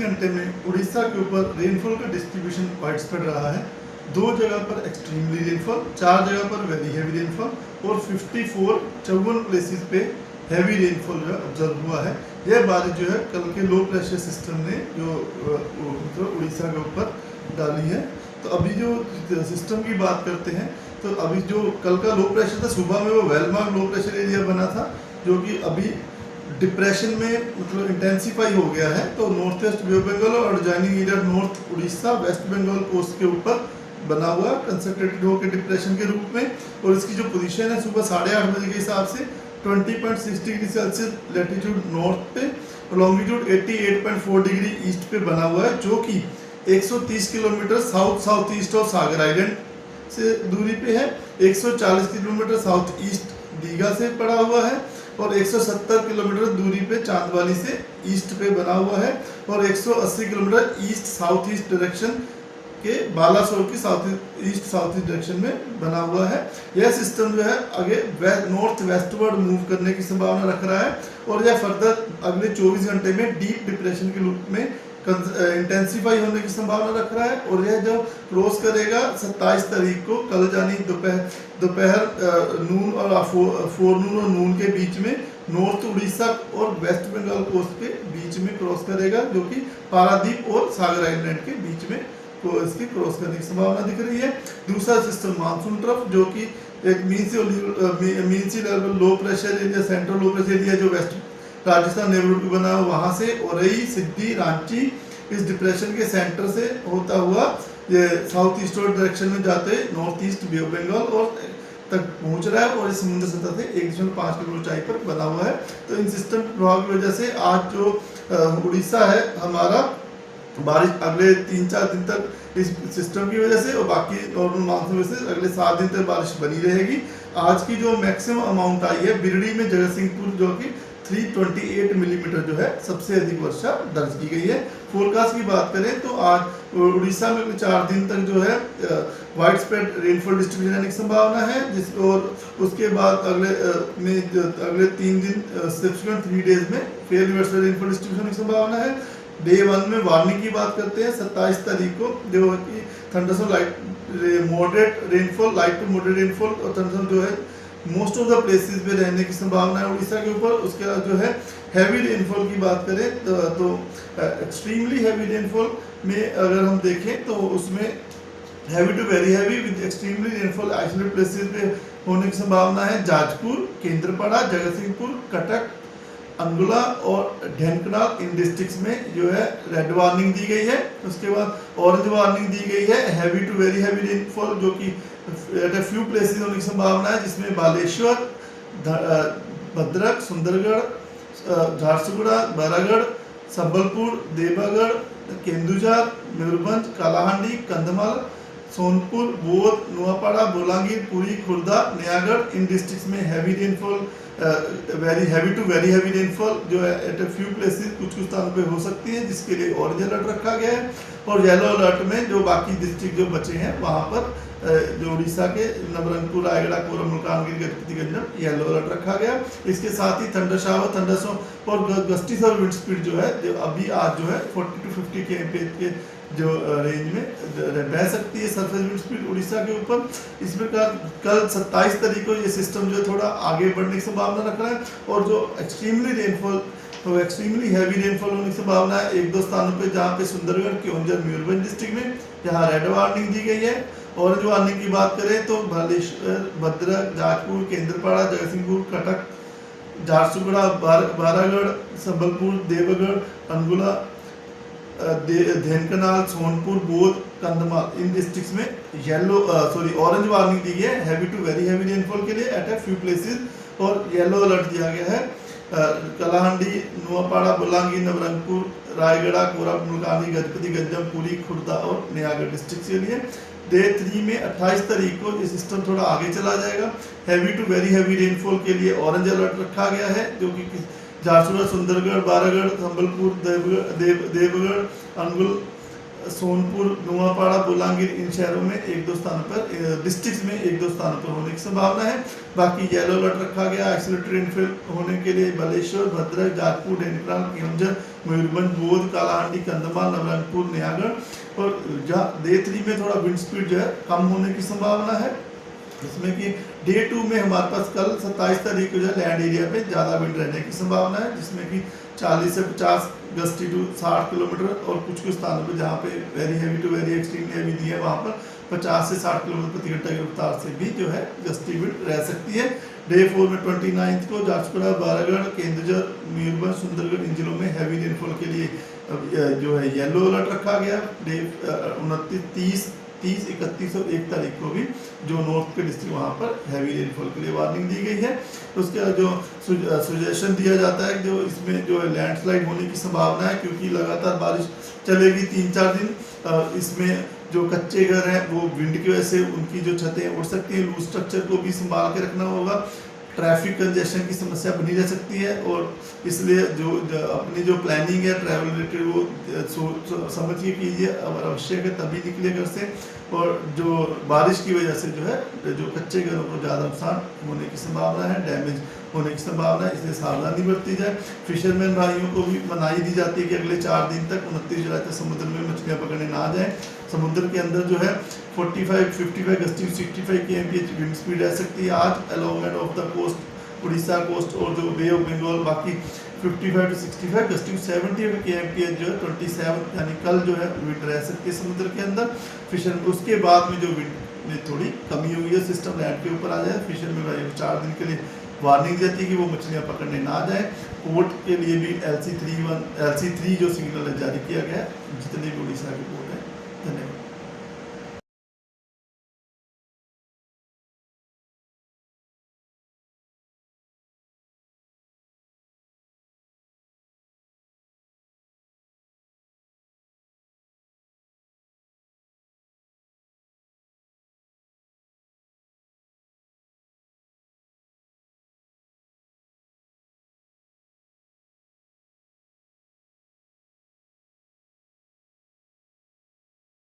घंटे में उड़ीसा के ऊपर रेनफॉल का डिस्ट्रीब्यूशन वाइड स्प्रेड रहा है। 2 जगह पर एक्सट्रीमली रेनफॉल, 4 जगह पर वेरी हैवी रेनफॉल और 54 प्लेसेस पे हैवी रेनफॉल जो है ऑब्जर्व हुआ है। यह बारिश जो है कल के लो प्रेशर सिस्टम ने जो मतलब उड़ीसा के ऊपर डाली है। तो अभी जो सिस्टम की बात करते हैं, तो अभी जो कल का लो प्रेशर था, सुबह में वो वेलमार्क लो प्रेशर एरिया बना था, जो कि अभी डिप्रेशन में मतलब इंटेंसिफाई हो गया है। तो north west bay of Bengal और adjoining area north Odisha west Bengal coast के ऊपर बना हुआ कंसंट्रेटेड होकर डिप्रेशन के रूप में। और इसकी जो पोजीशन है सुबह 8:30 बजे के हिसाब से 20.6 डिग्री सेल्सियस लेटीट्यूड नॉर्थ पे और लॉन्गिट्यूड 88.4 डिग्री ईस्ट पे बना हुआ है, जो कि 130 kilometre south south east of Sagar island से दूरी पे है। 140 किलोमीटर साउथ ईस्ट दीघा से पड़ा हुआ है और 170 किलोमीटर दूरी पे चांदवाली से ईस्ट पे बना हुआ है और 180 kilometre east south east direction के बालासोर की साउथ ईस्ट डायरेक्शन में बना हुआ है। यह सिस्टम जो है आगे नॉर्थ वेस्टवर्ड मूव करने की संभावना रख रहा है और यह फर्दर अगले 24 घंटे में डीप डिप्रेशन के रूप में इंटेंसिफाई होने की संभावना रख रहा है। और यह जब क्रॉस करेगा 27 तारीख को, कल जानी दोपहर नून और फोरनून और नून के बीच में नॉर्थ उड़ीसा और वेस्ट बंगाल कोस्ट के बीच में क्रॉस करेगा, जो कि पारादीप और सागर आइलैंड के बीच में को इसकी क्रॉस करने की संभावना दिख रही है। दूसरा सिस्टम मानसून ट्रफ, जो कि एक mean sea level low pressure area, central low pressure area जो वेस्ट राजस्थान नेबरहुड पे बना हुआ, वहां से औरई सिद्धि रांची इस डिप्रेशन के सेंटर से होता हुआ ये साउथ ईस्टवर्ड डायरेक्शन में जाते north east bay of Bengal और तक पहुंच रहा है और इस समुद्र सतह से 1.5 किलोमीटर ऊंचाई पर बना हुआ है। तो इन सिस्टम प्रभाव की वजह से आज जो उड़ीसा है हमारा, बारिश अगले 3-4 दिन तक इस सिस्टम की वजह से और बाकी नॉर्मल मानसून से अगले 7 दिन तक बारिश बनी रहेगी। आज की जो मैक्सिमम अमाउंट आई है बिरडी में जगत सिंहपुर, जो कि 328 मिलीमीटर जो है सबसे अधिक वर्षा दर्ज की गई है। फोरकास्ट की बात करें तो आज उड़ीसा में 4 दिन तक जो है वाइड स्प्रेड रेनफॉल डिस्ट्रीब्यूशन रहने की संभावना है, जिस और उसके बाद अगले 3 दिन सब्सिक्वेंट 3 डेज में फेयर यूनिवर्सल रेनफॉल डिस्ट्रीब्यूशन की संभावना है। डे 1 में वार्निंग की बात करते हैं 27 तारीख को, जो है कि thunderstorm light moderate rainfall, light to moderate rainfall और थंडरस्टॉर्म जो है मोस्ट ऑफ द प्लेसेस पे रहने की संभावना है उड़ीसा के ऊपर। उसके बाद जो है हैवी रेनफॉल की बात करें तो एक्सट्रीमली हैवी रेनफॉल में अगर हम देखें तो उसमें heavy to very heavy with extremely rainfall isolated places पे होने की संभावना है। जाजपुर, केंद्रपाड़ा, जगतसिंहपुर, कटक, अंगुला और ढेंकनाल इन डिस्ट्रिक्ट्स में जो है रेड वार्निंग दी गई है। उसके बाद ऑरेंज वार्निंग दी गई है heavy to very heavy rainfall, जो कि एट ए फ्यू प्लेसेस होने की संभावना है, जिसमें बालेश्वर, भद्रक, सुंदरगढ़, झारसुगुड़ा, बरागढ़, संबलपुर, देवगढ़, केंदुझर, मयूरभंज, कालाहांडी, कंधमाल, सोनपुर, बोध, नुआपाड़ा, बोलांगीर, पुरी, खुर्दा, नयागढ़ इन डिस्ट्रिक्ट्स में heavy rainfall, very heavy to very heavy rainfall जो है एट ए फ्यू प्लेसेस कुछ स्थानों पे हो सकती है, जिसके लिए ऑरेंज अलर्ट रखा गया है। और येलो अलर्ट में जो बाकी डिस्ट्रिक्ट जो बचे हैं वहाँ पर जो उड़ीसा के नवरंगपुर, रायगढ़, कोरम, मुल्कानगिरी, गजपति गंजम येलो अलर्ट रखा गया। इसके साथ ही थंडर शावर, थंडरस्टॉर्म और गस्टी और विंड स्पीड जो है जो अभी आज जो है 40 to 50 km के जो रेंज में बह सकती है सरफेस विंड स्पीड उड़ीसा के ऊपर। इस प्रकार कल 27 तारीख को ये सिस्टम जो थोड़ा आगे बढ़ने की संभावना रख रहा है और जो एक्सट्रीमली रेनफॉल तो एक्सट्रीमली हैवी रेनफॉल होने की संभावना है 1-2 स्थानों पे, जहाँ पे सुंदरगढ़, केओंझर, मयूरभंज डिस्ट्रिक्ट में जहाँ रेड वार्निंग दी गई है। ऑरेंज वार्निंग की बात करें तो बालेश्वर, भद्रक, जाजपुर, केंद्रपाड़ा, जगतसिंहपुर, कटक, झारसुगुड़ा, बारागढ़, संबलपुर, देवगढ़, अंगुला, ढेंकनाल, सोनपुर, बोध, कंधमाल इन डिस्ट्रिक्ट्स में ऑरेंज वार्निंग दी है heavy to very heavy rainfall के लिए एट ए फ्यू प्लेसेस और येलो अलर्ट दिया गया है कलाहांडी, नुआपाड़ा, बोलांगीर, नवरंगपुर, रायगढ़, कोरम, मुल्कानगिरी, गजपति गंजम, पुरी, खुर्दा और नयागढ़ डिस्ट्रिक्ट के लिए। डे 3 में 28 तारीख को ये सिस्टम थोड़ा आगे चला जाएगा। Heavy to very heavy rainfall के लिए ऑरेंज अलर्ट रखा गया है, जो कि झारसुगुड़ा, सुंदरगढ़, बारागढ़, संबलपुर, देवगढ़, अंगुल, सोनपुर, नुआपाड़ा, बोलांगीर इन शहरों में एक दो स्थानों पर, डिस्ट्रिक्ट में एक दो स्थानों पर होने की संभावना है। बाकी येलो अलर्ट रखा गया एक्सीलरेटेड रेनफॉल होने के लिए बालेश्वर, भद्रक, जाजपुर, ढेंकनाल, केवंझर, मयूरभंज, बौद्ध, कालाहांडी, कंधमाल, नवरंगपुर, नयागढ़ और जहाँ डे 3 में थोड़ा विंड स्पीड जो है कम होने की संभावना है। इसमें कि डे 2 में हमारे पास कल 27 तारीख को जो है लैंड एरिया पे ज़्यादा विंड रहने की संभावना है, जिसमें कि 40 से 50 गस्टी टू 60 किलोमीटर और कुछ कुछ स्थानों पे जहाँ पे very heavy to very extreme heavy दी है वहाँ पर 50 से 60 किलोमीटर प्रति घंटा की रफ्तार से भी जो है गस्टी विंड रह सकती है। डे 4 में 29 को जाजपुरा, बारागढ़, केंद्रझर, मयूरभंज, सुंदरगढ़ इन जिलों में हैवी रेनफॉल के लिए जो है येलो अलर्ट रखा गया। डे 29, 30, 31 और 1 तारीख को भी जो नॉर्थ के डिस्ट्रिक्ट वहाँ पर हैवी रेनफॉल के लिए वार्निंग दी गई है। तो उसका जो सजेशन दिया जाता है जो इसमें जो है लैंडस्लाइड होने की संभावना है, क्योंकि लगातार बारिश चलेगी 3-4 दिन। इसमें जो कच्चे घर हैं वो विंड की वजह से उनकी जो छतें उड़ सकती हैं, लूज स्ट्रक्चर को भी संभाल के रखना होगा। ट्रैफिक कंजेशन की समस्या बनी रह सकती है और इसलिए जो अपनी जो प्लानिंग है ट्रैवल रिलेटेड वो समझ के कीजिए, अगर आवश्यक है तभी निकले घर से। और जो बारिश की वजह से जो है जो कच्चे घरों को ज़्यादा नुकसान होने की संभावना है, डैमेज होने की संभावना है, इसलिए सावधानी बरती जाए। फिशरमैन भाइयों को भी मनाही दी जाती है कि अगले 4 दिन तक 29 जुलाई तक समुद्र में मछलियाँ पकड़ने ना जाएँ। समुद्र के अंदर जो है 45-55 गस्टी 65 kmph विंड स्पीड रह सकती है आज along and off the coast, Odisha coast और जो बे ऑफ बंगाल। बाकी 55 to 65 गस्टी 70 kmph जो है 27 यानी कल जो है विंड रह सकती है समुद्र के अंदर। फिशर उसके बाद में जो विंड में थोड़ी कमी हुई है, सिस्टम लैंड के ऊपर आ जाए। फिशर में भाई 4 दिन के लिए वार्निंग देती है कि वो मछलियाँ पकड़ने ना जाए। पोर्ट के लिए भी LC3 जो सिग्नल है जारी किया गया है जितने भी उड़ीसा के पोर्ट हैं। धन्यवाद।